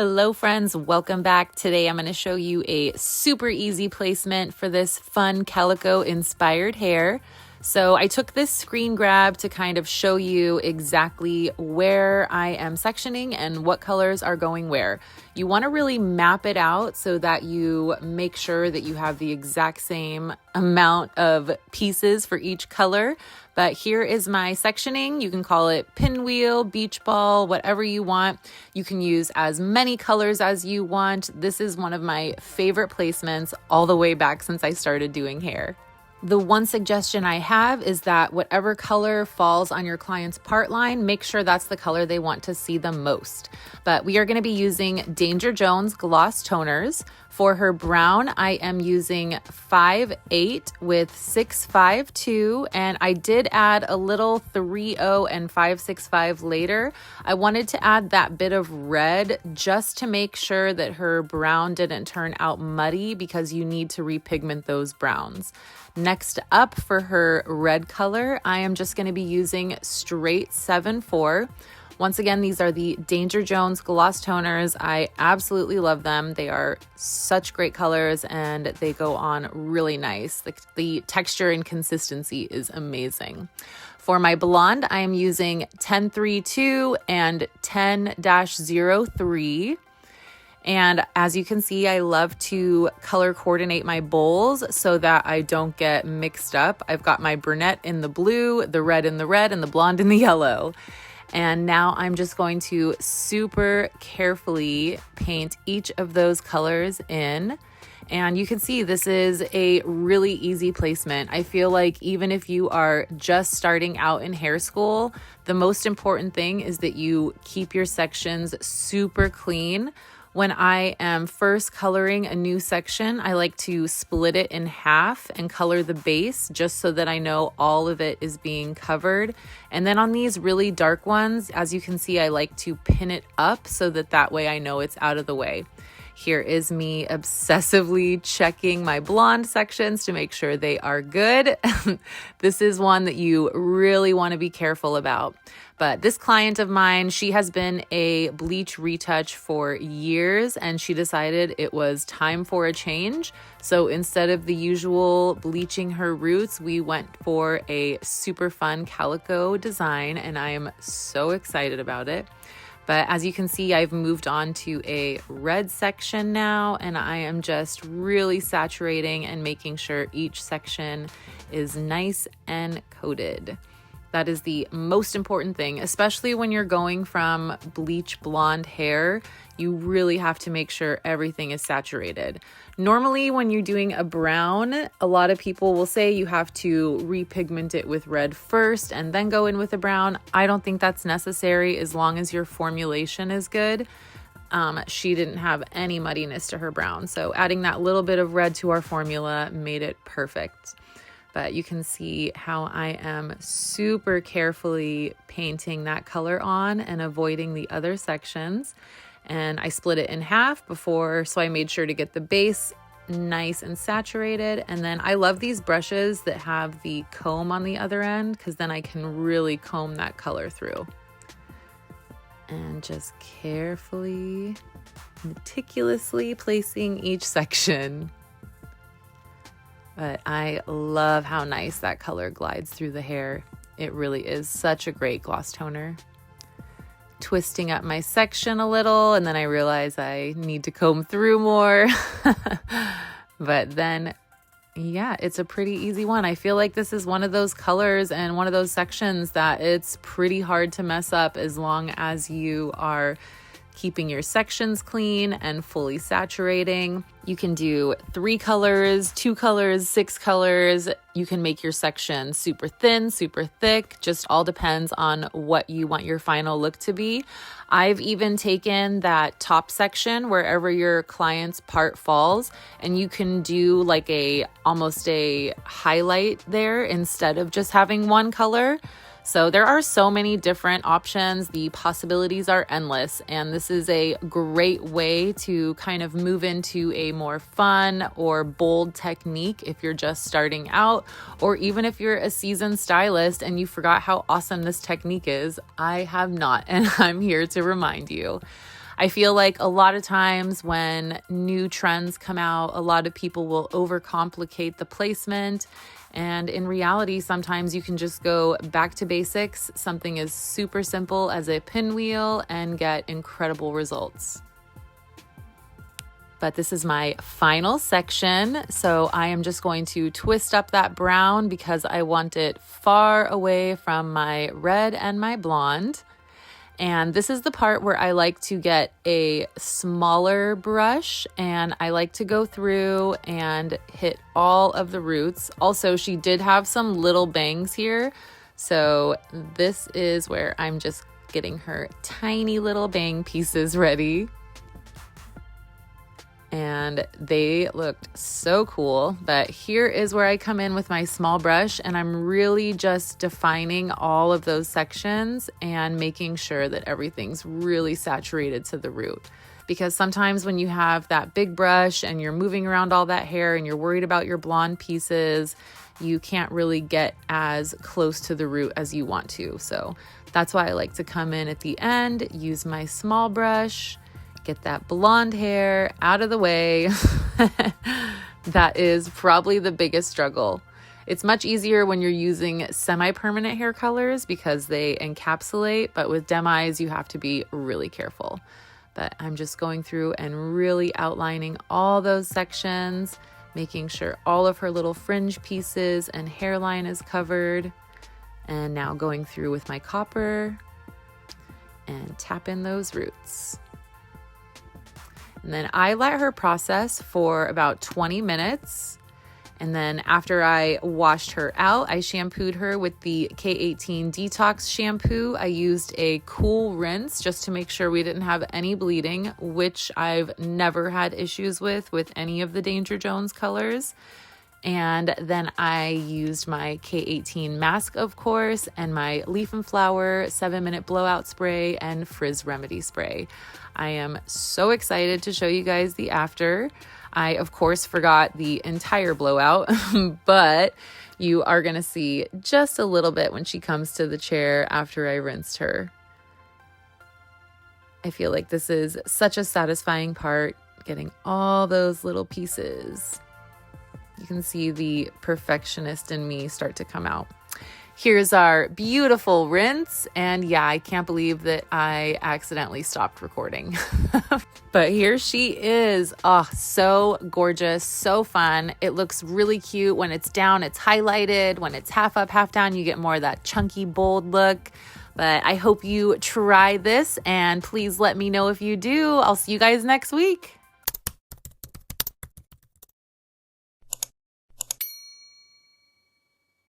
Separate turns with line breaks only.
Hello friends, welcome back. Today I'm going to show you a super easy placement for this fun Calico inspired hair. So I took this screen grab to kind of show you exactly where I am sectioning and what colors are going where. You want to really map it out so that you make sure that you have the exact same amount of pieces for each color. But here is my sectioning. You can call it pinwheel, beach ball, whatever you want. You can use as many colors as you want. This is one of my favorite placements all the way back since I started doing hair. The one suggestion I have is that whatever color falls on your client's part line, make sure that's the color they want to see the most. But we are going to be using Danger Jones gloss toners. For her brown, I am using 5.8 with 6.52, and I did add a little 3.0 and 5.65 later. I wanted to add that bit of red just to make sure that her brown didn't turn out muddy because you need to repigment those browns. Next up for her red color, I am just going to be using straight 7.4. Once again, these are the Danger Jones gloss toners. I absolutely love them. They are such great colors and they go on really nice. The texture and consistency is amazing. For my blonde, I am using 10.32 and 10-03. And as you can see, I love to color coordinate my bowls so that I don't get mixed up. I've got my brunette in the blue, the red in the red, and the blonde in the yellow. And now I'm just going to super carefully paint each of those colors in. And you can see this is a really easy placement. I feel like even if you are just starting out in hair school, the most important thing is that you keep your sections super clean. When I am first coloring a new section, I like to split it in half and color the base just so that I know all of it is being covered. And then on these really dark ones, as you can see, I like to pin it up so that way I know it's out of the way. Here is me obsessively checking my blonde sections to make sure they are good. This is one that you really want to be careful about. But this client of mine, she has been a bleach retouch for years and she decided it was time for a change. So instead of the usual bleaching her roots, we went for a super fun Calico design and I am so excited about it. But as you can see, I've moved on to a red section now and I am just really saturating and making sure each section is nice and coated. That is the most important thing, especially when you're going from bleach blonde hair. You really have to make sure everything is saturated. Normally, when you're doing a brown, a lot of people will say you have to repigment it with red first and then go in with a brown. I don't think that's necessary as long as your formulation is good. She didn't have any muddiness to her brown, so adding that little bit of red to our formula made it perfect. But you can see how I am super carefully painting that color on and avoiding the other sections. And I split it in half before, so I made sure to get the base nice and saturated. And then I love these brushes that have the comb on the other end because then I can really comb that color through. And just carefully, meticulously placing each section. But I love how nice that color glides through the hair. It really is such a great gloss toner. Twisting up my section a little, and then I realize I need to comb through more. But then, yeah, it's a pretty easy one. I feel like this is one of those colors and one of those sections that it's pretty hard to mess up as long as you are keeping your sections clean and fully saturating. You can do 3 colors, 2 colors, 6 colors. You can make your section super thin, super thick, just all depends on what you want your final look to be. I've even taken that top section wherever your client's part falls, and you can do like almost a highlight there instead of just having one color. So there are so many different options. The possibilities are endless, and this is a great way to kind of move into a more fun or bold technique if you're just starting out, or even if you're a seasoned stylist and you forgot how awesome this technique is. I have not, and I'm here to remind you. I feel like a lot of times when new trends come out, a lot of people will overcomplicate the placement. And in reality, sometimes you can just go back to basics, something as super simple as a pinwheel, and get incredible results. But this is my final section. So I am just going to twist up that brown because I want it far away from my red and my blonde. And this is the part where I like to get a smaller brush and I like to go through and hit all of the roots. Also, she did have some little bangs here. So this is where I'm just getting her tiny little bang pieces ready. And they looked so cool. But here is where I come in with my small brush and I'm really just defining all of those sections and making sure that everything's really saturated to the root. Because sometimes when you have that big brush and you're moving around all that hair and you're worried about your blonde pieces, you can't really get as close to the root as you want to. So that's why I like to come in at the end, use my small brush, get that blonde hair out of the way. That is probably the biggest struggle. It's much easier when you're using semi-permanent hair colors because they encapsulate, but with demis, you have to be really careful. But I'm just going through and really outlining all those sections, making sure all of her little fringe pieces and hairline is covered. And now going through with my copper and tap in those roots. And then I let her process for about 20 minutes. And then after I washed her out, I shampooed her with the K18 Detox shampoo. I used a cool rinse just to make sure we didn't have any bleeding, which I've never had issues with any of the Danger Jones colors. And then I used my K18 mask, of course, and my Leaf and Flower 7-minute blowout spray and Frizz Remedy spray. I am so excited to show you guys the after. I, of course, forgot the entire blowout, but you are going to see just a little bit when she comes to the chair after I rinsed her. I feel like this is such a satisfying part, getting all those little pieces. You can see the perfectionist in me start to come out. Here's our beautiful rinse. And yeah, I can't believe that I accidentally stopped recording. But here she is. Oh, so gorgeous, so fun. It looks really cute. When it's down, it's highlighted. When it's half up, half down, you get more of that chunky, bold look. But I hope you try this and please let me know if you do. I'll see you guys next week.